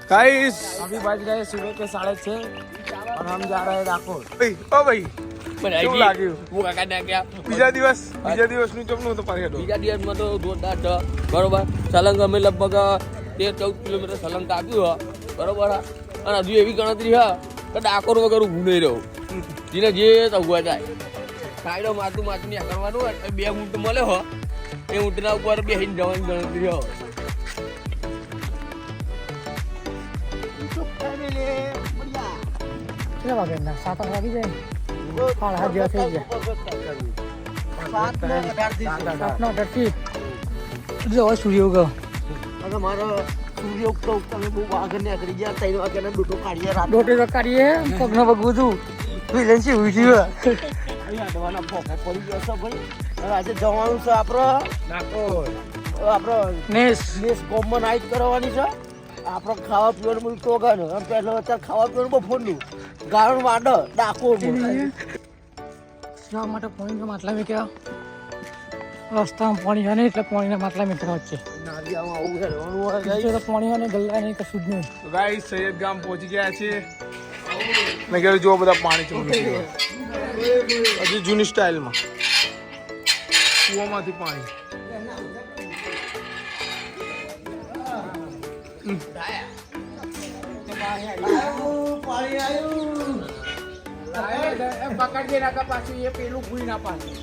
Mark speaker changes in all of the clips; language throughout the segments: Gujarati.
Speaker 1: गाइस
Speaker 2: अभी बज गए सुबह के 6:30 और हम जा रहे हैं डाकोर।
Speaker 1: ભાઈ ઓ ભાઈ કેવું લાગ્યું
Speaker 3: હું કાકા ના ગયા
Speaker 1: બીજા દિવસનું કેમનું હતું પાછળ
Speaker 3: બીજા દિવસમાં તો જોરદાર છે બરોબર. સલંગ અમે લગભગ 13-14 કિલોમીટર સલંગ કાપ્યું હ બરોબર. અને હજુ એવી ગણતરી હ કે ડાકોર વગર ઊભું નહીં રહ્યું. જેને જે તગવા જાય સાઈડો માથું ત્યાં કરવાનું હોય 2 ઊંટ મળે હો એ ઊંટના ઉપર બેસીને જવાની ગણતરી હો.
Speaker 2: કેટલા વાગે? 7-8 વાગી જાય. 8:30 જેવા થઈ ગયા. 7:18 જો સૂર્ય ઉગો
Speaker 3: અને મારો સૂર્ય ઉગતો તમે બહુ આગળ ને આગળ ગયા 3 વાગ્યાના ડોટો કાઢીએ રાત
Speaker 2: ડોટે તો કાઢીએ પગનો પગ બધું વિલન્સી ઉઠ્યું.
Speaker 3: અહીંયા અડવાના ફોફો પડી ગયો છે ભાઈ. હવે આજે જવાનું છે આપણો નેસ કોમન નાઇટ કરવાની છે. આપણો ખાવા પીવાનું બધું ટોગાનું આમ પહેલો અત્યારે ખાવા પીવાનું બફોરનું ગાળણ વાડો ડાકોર
Speaker 2: જવા માટે પાણીના માટલા મૂક્યા. રસ્તામાં પાણી છે ને એટલે પાણીના માટલા મૂક્યા વચ્ચે. તો પાણી અને ગલ્લા નહીં કશું જ નહીં.
Speaker 1: તો ગાઈસ સૈયદ ગામ પહોંચી ગયા છે. મેં કીધું જો બધા પાણી ચડ્યું હજી જૂની સ્ટાઇલમાં કૂવામાંથી પાણી.
Speaker 2: પકડ દે નાકા પાછું એ પેલું ભૂઈ ના પાછું.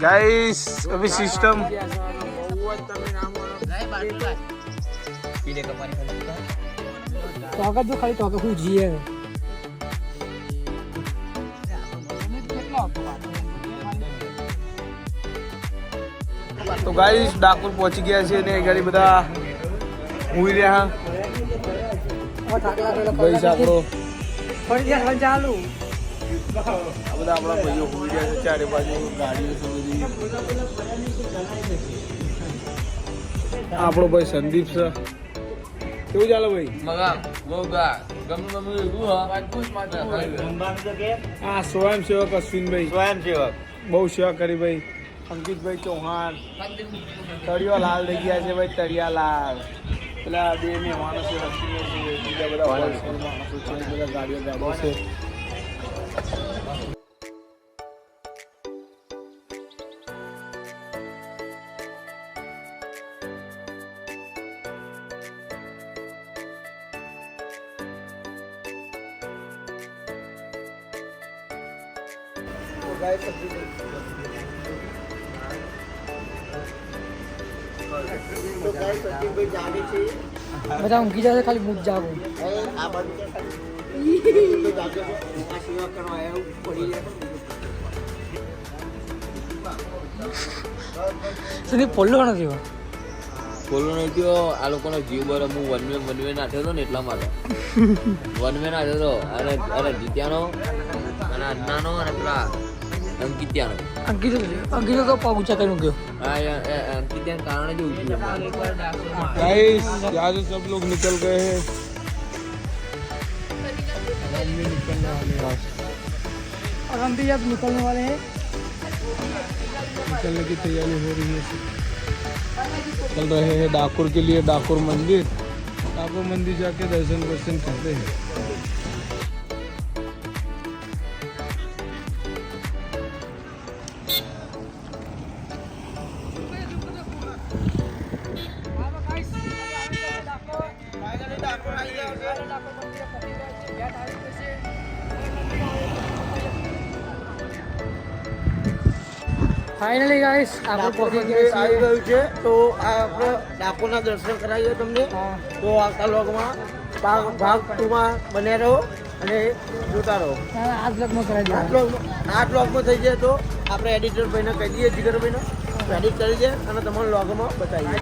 Speaker 1: गाइस अभी सिस्टम
Speaker 2: તો આગળ જો ખાલી તો આગળ હું જઈએ.
Speaker 1: તો ગાઈસ ડાકોર પહોંચી ગયા છે ને ગાડી બધા ઉઈ રહ્યા. ભાઈ આપણો
Speaker 2: ચાલુ
Speaker 1: આ બધા આપણા ભાઈઓ ઉઈ રહ્યા છે ચારે બાજુ ગાડીઓ છે બધી. આપણો ભાઈ સંદીપ છે. કેવું ચાલે ભાઈ?
Speaker 3: મગા ગોગા ગમે એવું
Speaker 1: હા સ્વયંસેવક અશ્વિનભાઈ બહુ સેવા કરી ભાઈ. અંકિતભાઈ ચૌહાણ તળિયો લાલ થઈ ગયા છે ભાઈ. તળિયાલાલ પેલા 2 મહેમાનો છે રશ્મિ છે બીજા બધા હોલસેલ માણસો છે બધા ગાડીઓ છે.
Speaker 2: બધા ઊંઘી જશે ખાલી મૂક જાગું. સુધી પોલો નથી
Speaker 3: બોલો નહીં થયો આ લોકોનો જીવ બરો હું વનવે નાખ્યો હતો ને એટલા માટે વનવે નાખ્યો હતો અને જીત્યાનો અને અન્નાનો અને પેલા અંકિત્યાનો.
Speaker 2: અંકિત તો પગ ઊંચા કરી મૂક્યો.
Speaker 3: હા અંકિત્યાના કારણે જ ઉઠ્યું.
Speaker 1: गाइस यहाँ से सब लोग निकल गए हैं. हम भी निकलने वाले हैं.
Speaker 2: और हम भी अब निकलने वाले हैं.
Speaker 1: निकलने की तैयारी हो रही है. चल रहे हैं डाकोर के लिए. डाकोर मंदिर जाके दर्शन करते हैं.
Speaker 2: ફાઇનલી ગાઈસ આપણે પહોંચી ગયા
Speaker 3: આવી
Speaker 2: છીએ.
Speaker 3: ગયું છે તો આ આપણે ડાકોરના દર્શન કરાવીએ તમને. તો આવતા વ્લોગમાં ભાગ 2માં બન્યા રહો અને જોતા રહો.
Speaker 2: આ બ્લોગમાં કરાવી દે.
Speaker 3: આ બ્લોગમાં થઈ જાય તો આપણે એડિટર ભાઈને કહી દઈએ જીગરભાઈને એડિટ કરી દે અને તમારા વ્લોગમાં બતાવીએ.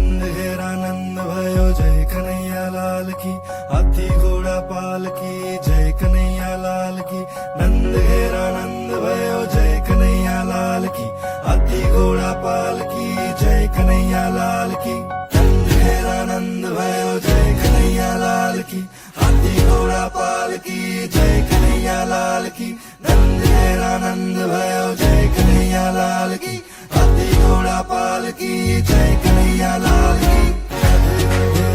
Speaker 4: नंद हेरानंद भयो जय कन्हैया लाल की हाथी घोड़ा पाल की जय कन्हैया लाल की नंद हेरानंद भयो जय कन्हैया लाल की हाथी घोड़ा पाल की जय कन्हैया लाल की नंद हेरानंद भयो जय कन्हैया लाल की हाथी घोड़ा पाल की जय कन्हैया लाल की नंद हेरानंद भयो जय कन्हैया लाल की हाथी घोड़ा पाल की जय कन्हैया लाल की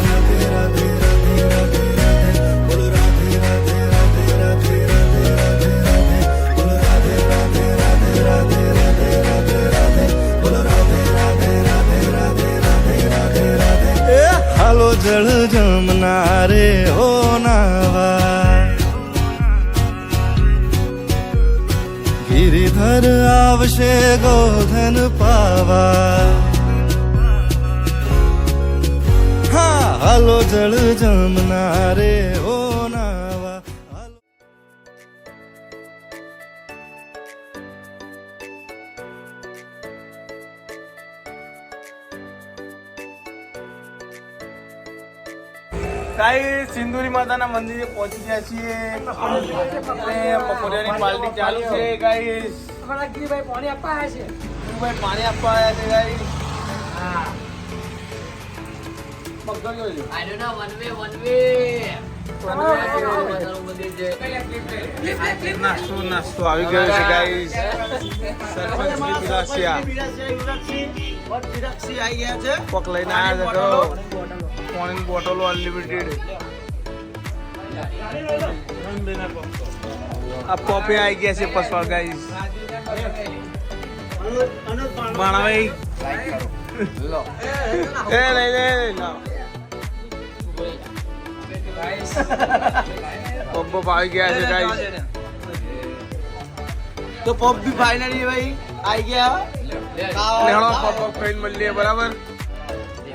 Speaker 4: राधे राधे राधे राधे राधे बोलो राधे राधे राधे राधे राधे राधे राधे बोलो राधे राधे राधे राधे राधे राधे राधे बोलो राधे राधे राधे राधे राधे राधे राधे हालो जल जमुना रे हो नावा गिरिधर आवशे गोधन पावा हाँ हालो जल जमुना रे हो नावा
Speaker 1: ગાઈસ સિંદુરી માતાના મંદિરે પહોંચી ગયા છીએ અને બપોરની પાર્ટી ચાલુ છે ગાઈસ
Speaker 2: અમારા ગીરીભાઈ પાણી આપવા આવ્યા છે.
Speaker 1: ભાઈ પાણી આપવા આવ્યા છે ગાઈસ
Speaker 2: હા
Speaker 1: મગદો જોજો
Speaker 3: આનો ના વન વે
Speaker 1: નાસ્તો આવી ગયો છે ગાઈસ સરપંચ શ્રી બિલાસિયા કોક લઈને આવ્યા છે કરો પાણીની બોટલો અનલિમિટેડ આ પોપે આવી ગયા છે પસવા ગાઈસ માણાભાઈ એ લઈ લે પપ્પો આવી ગયા છે ગાઈસ
Speaker 5: તો પપ भी फाइनली भाई आई गया
Speaker 1: લેણો પપ્પો ખાઈને મળીએ બરાબર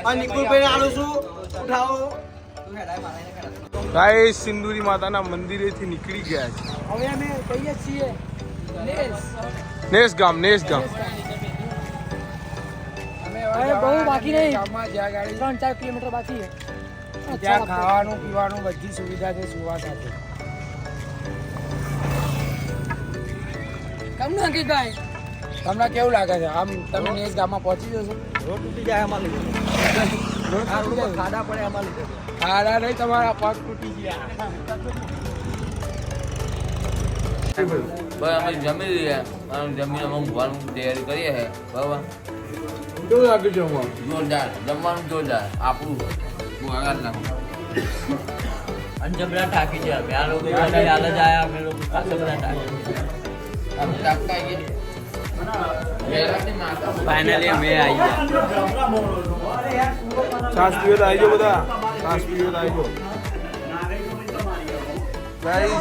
Speaker 5: और निकुल पे आलू शू उठाओ
Speaker 1: ગાઈસ સિંદુરી માતાના મંદિરેથી નીકળી ગયા છે
Speaker 2: હવે અમે કહીએ છીએ
Speaker 1: નેસ ગામ
Speaker 2: હવે બહુ બાકી નહીં 3-4 કિલોમીટર બાકી છે.
Speaker 5: ત્યાં ખાવાનું પીવાનું બધી સુવિધા છે સુવા સાથે
Speaker 2: કેમ ના કીધા
Speaker 5: તમને કેવું લાગે છે આમ તમે નેસ ગામમાં પહોંચી જશો રોડ તૂટી જાય અમારે ખાડા પડે અમારે ખાડા નહીં તમારા પગ તૂટી ગયા
Speaker 3: બસ અમે જમી રહ્યા અને જમીને અમે ઊંઘવાનું તૈયારી કરીએ છે બરાબર
Speaker 1: કેવું લાગે છે અમાર
Speaker 3: જોરદાર જમવાનું જોરદાર આપણું હું આગળ નાખું
Speaker 6: અંજબરા ટાકી છે અમે આ લોકો હાલ જ આયા અમે લોકો પાસે બધા ટાકી
Speaker 3: આપણે ટાકતા આવીએ
Speaker 6: ફાઇનલી અમે આવી ગયા
Speaker 1: છાસ પીવે તો આવી જાઓ બધા છાસ પીવે તો આવી જાઓ ગાઈસ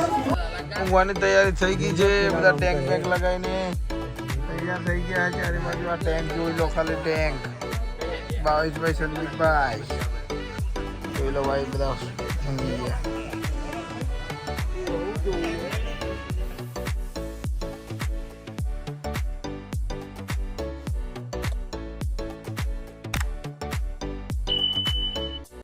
Speaker 1: ઊંઘવાની તૈયારી થઈ ગઈ છે બધા ટેન્ક બેંક લગાવીને તૈયાર થઈ ગયા છે ચારે બાજુ આ ટેન્ક જોઈ લો ખાલી ટેન્ક ભાવેશભાઈ સંદીપભાઈ જોઈ લો ભાઈ બધા ઊંઘી ગયા